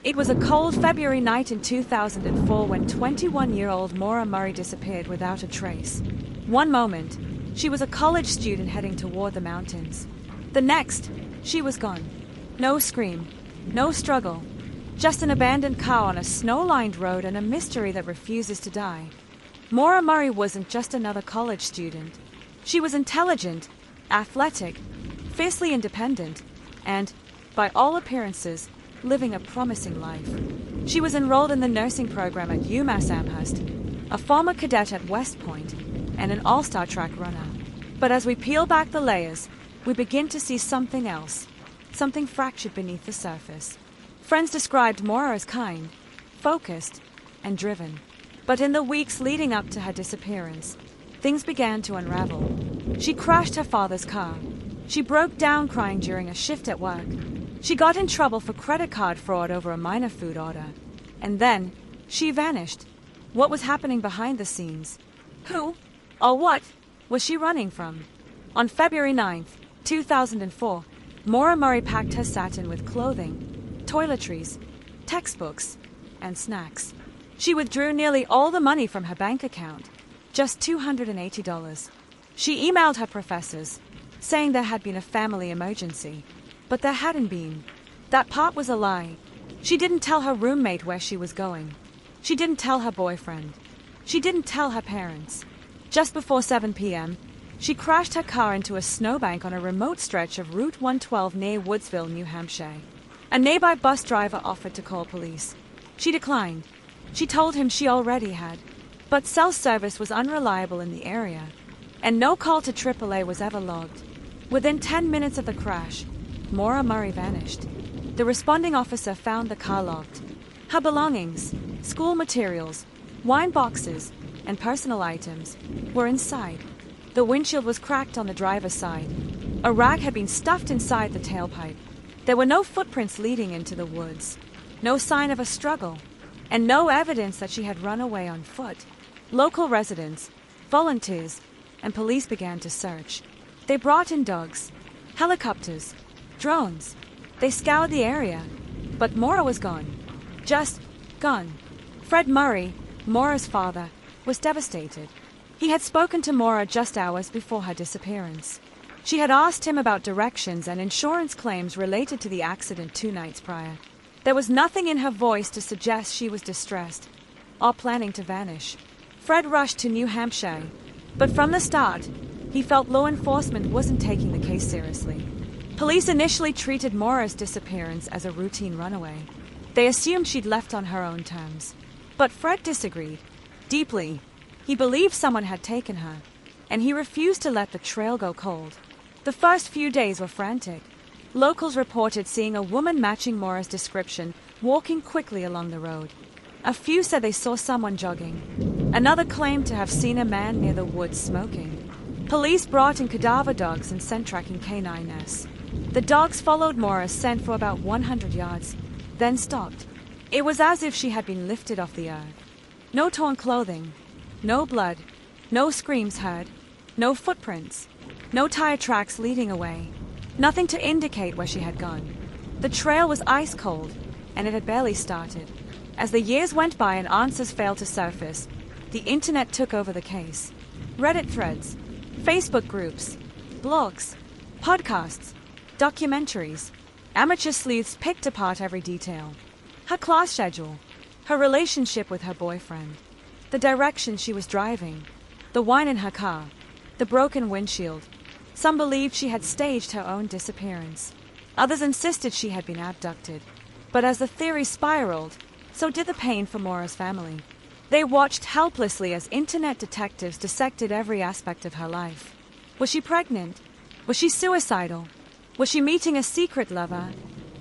It was a cold February night in 2004 when 21-year-old Maura Murray disappeared without a trace. One moment, she was a college student heading toward the mountains. The next, she was gone. No scream, no struggle, just an abandoned car on a snow-lined road and a mystery that refuses to die. Maura Murray wasn't just another college student. She was intelligent, athletic, fiercely independent, and, by all appearances, living a promising life. She was enrolled in the nursing program at UMass Amherst, a former cadet at West Point, and an all-star track runner. But as we peel back the layers, we begin to see something else, something fractured beneath the surface. Friends described Maura as kind, focused, and driven. But in the weeks leading up to her disappearance, things began to unravel. She crashed her father's car. She broke down crying during a shift at work. She got in trouble for credit card fraud over a minor food order. And then, she vanished. What was happening behind the scenes? Who, or what, was she running from? On February 9th, 2004, Maura Murray packed her satin with clothing, toiletries, textbooks, and snacks. She withdrew nearly all the money from her bank account, just $280. She emailed her professors, saying there had been a family emergency. But there hadn't been. That part was a lie. She didn't tell her roommate where she was going. She didn't tell her boyfriend. She didn't tell her parents. Just before 7 p.m., she crashed her car into a snowbank on a remote stretch of Route 112 near Woodsville, New Hampshire. A nearby bus driver offered to call police. She declined. She told him she already had. But cell service was unreliable in the area, and no call to AAA was ever logged. Within 10 minutes of the crash, Maura Murray vanished. The responding officer found the car locked. Her belongings, school materials, wine boxes, and personal items were inside. The windshield was cracked on the driver's side. A rag had been stuffed inside the tailpipe. There were no footprints leading into the woods, no sign of a struggle, and no evidence that she had run away on foot. Local residents, volunteers, and police began to search. They brought in dogs, helicopters, drones. They scoured the area, but Maura was gone. Just gone. Fred Murray, Maura's father, was devastated. He had spoken to Maura just hours before her disappearance. She had asked him about directions and insurance claims related to the accident 2 nights prior. There was nothing in her voice to suggest she was distressed or planning to vanish. Fred rushed to New Hampshire, but from the start, he felt law enforcement wasn't taking the case seriously. Police initially treated Maura's disappearance as a routine runaway. They assumed she'd left on her own terms. But Fred disagreed. Deeply. He believed someone had taken her, and he refused to let the trail go cold. The first few days were frantic. Locals reported seeing a woman matching Maura's description walking quickly along the road. A few said they saw someone jogging. Another claimed to have seen a man near the woods smoking. Police brought in cadaver dogs and scent tracking K9s. The dogs followed Maura's scent for about 100 yards, then stopped. It was as if she had been lifted off the earth. No torn clothing, no blood, no screams heard, no footprints, no tire tracks leading away, nothing to indicate where she had gone. The trail was ice cold, and it had barely started. As the years went by and answers failed to surface, the internet took over the case. Reddit threads, Facebook groups, blogs, podcasts, documentaries. Amateur sleuths picked apart every detail. Her class schedule, her relationship with her boyfriend, the direction she was driving, the wine in her car, the broken windshield. Some believed she had staged her own disappearance. Others insisted she had been abducted. But as the theory spiraled, so did the pain for Maura's family. They watched helplessly as internet detectives dissected every aspect of her life. Was she pregnant? Was she suicidal? Was she meeting a secret lover?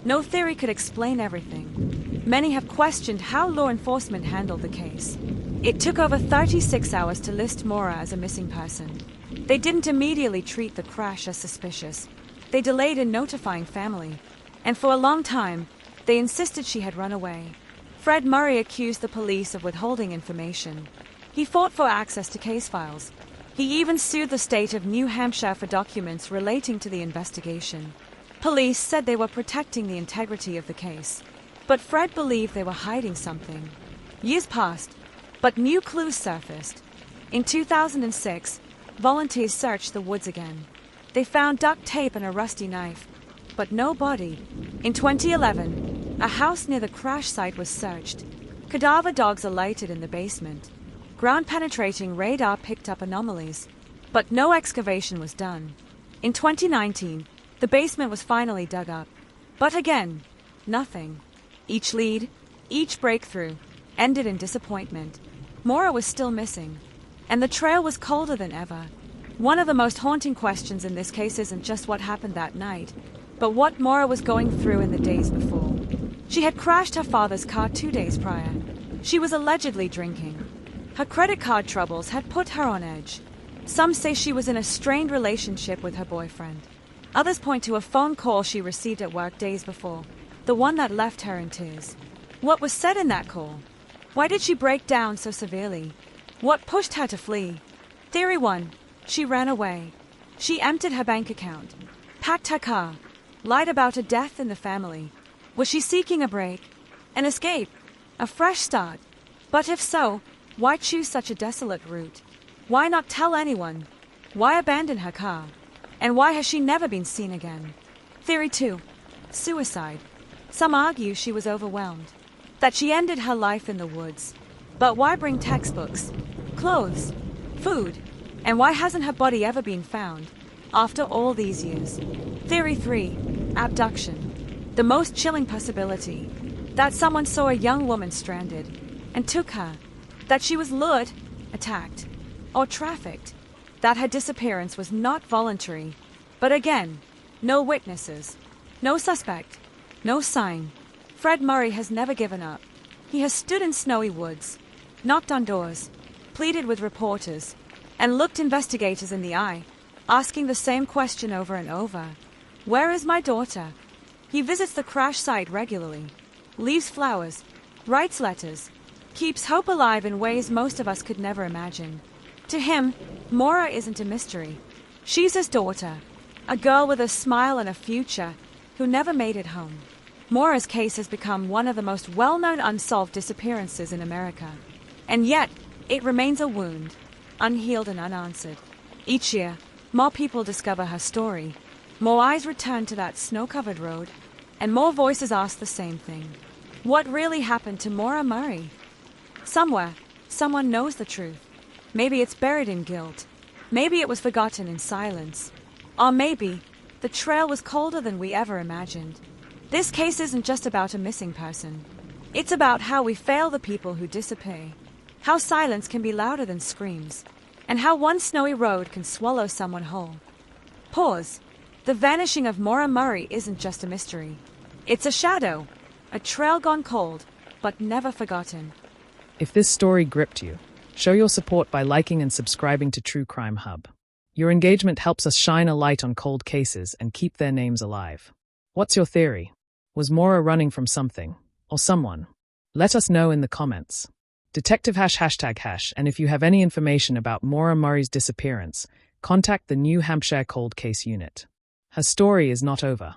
No theory could explain everything. Many have questioned how law enforcement handled the case. It took over 36 hours to list Maura as a missing person. They didn't immediately treat the crash as suspicious. They delayed in notifying family. And for a long time, they insisted she had run away. Fred Murray accused the police of withholding information. He fought for access to case files. He even sued the state of New Hampshire for documents relating to the investigation. Police said they were protecting the integrity of the case. But Fred believed they were hiding something. Years passed, but new clues surfaced. In 2006, volunteers searched the woods again. They found duct tape and a rusty knife, but no body. In 2011, a house near the crash site was searched. Cadaver dogs alighted in the basement. Ground-penetrating radar picked up anomalies, but no excavation was done. In 2019, the basement was finally dug up. But again, nothing. Each lead, each breakthrough, ended in disappointment. Maura was still missing, and the trail was colder than ever. One of the most haunting questions in this case isn't just what happened that night, but what Maura was going through in the days before. She had crashed her father's car 2 days prior. She was allegedly drinking. Her credit card troubles had put her on edge. Some say she was in a strained relationship with her boyfriend. Others point to a phone call she received at work days before, the one that left her in tears. What was said in that call? Why did she break down so severely? What pushed her to flee? Theory 1. She ran away. She emptied her bank account, packed her car, lied about a death in the family. Was she seeking a break? An escape? A fresh start? But if so, why choose such a desolate route? Why not tell anyone? Why abandon her car? And why has she never been seen again? Theory 2. Suicide. Some argue she was overwhelmed, that she ended her life in the woods. But why bring textbooks, clothes, food? And why hasn't her body ever been found, after all these years? Theory 3. Abduction. The most chilling possibility, that someone saw a young woman stranded and took her, that she was lured, attacked, or trafficked, that her disappearance was not voluntary. But again, no witnesses, no suspect, no sign. Fred Murray has never given up. He has stood in snowy woods, knocked on doors, pleaded with reporters, and looked investigators in the eye, asking the same question over and over. Where is my daughter? He visits the crash site regularly, leaves flowers, writes letters, keeps hope alive in ways most of us could never imagine. To him, Maura isn't a mystery. She's his daughter, a girl with a smile and a future who never made it home. Maura's case has become one of the most well-known unsolved disappearances in America. And yet, it remains a wound, unhealed and unanswered. Each year, more people discover her story, more eyes return to that snow-covered road, and more voices ask the same thing. What really happened to Maura Murray? Somewhere, someone knows the truth. Maybe it's buried in guilt. Maybe it was forgotten in silence. Or maybe the trail was colder than we ever imagined. This case isn't just about a missing person. It's about how we fail the people who disappear, how silence can be louder than screams, and how one snowy road can swallow someone whole. Pause. The vanishing of Maura Murray isn't just a mystery. It's a shadow, a trail gone cold, but never forgotten. If this story gripped you, show your support by liking and subscribing to True Crime Hub. Your engagement helps us shine a light on cold cases and keep their names alive. What's your theory? Was Maura running from something or someone? Let us know in the comments. Detective ###, and if you have any information about Maura Murray's disappearance, contact the New Hampshire Cold Case Unit. Her story is not over.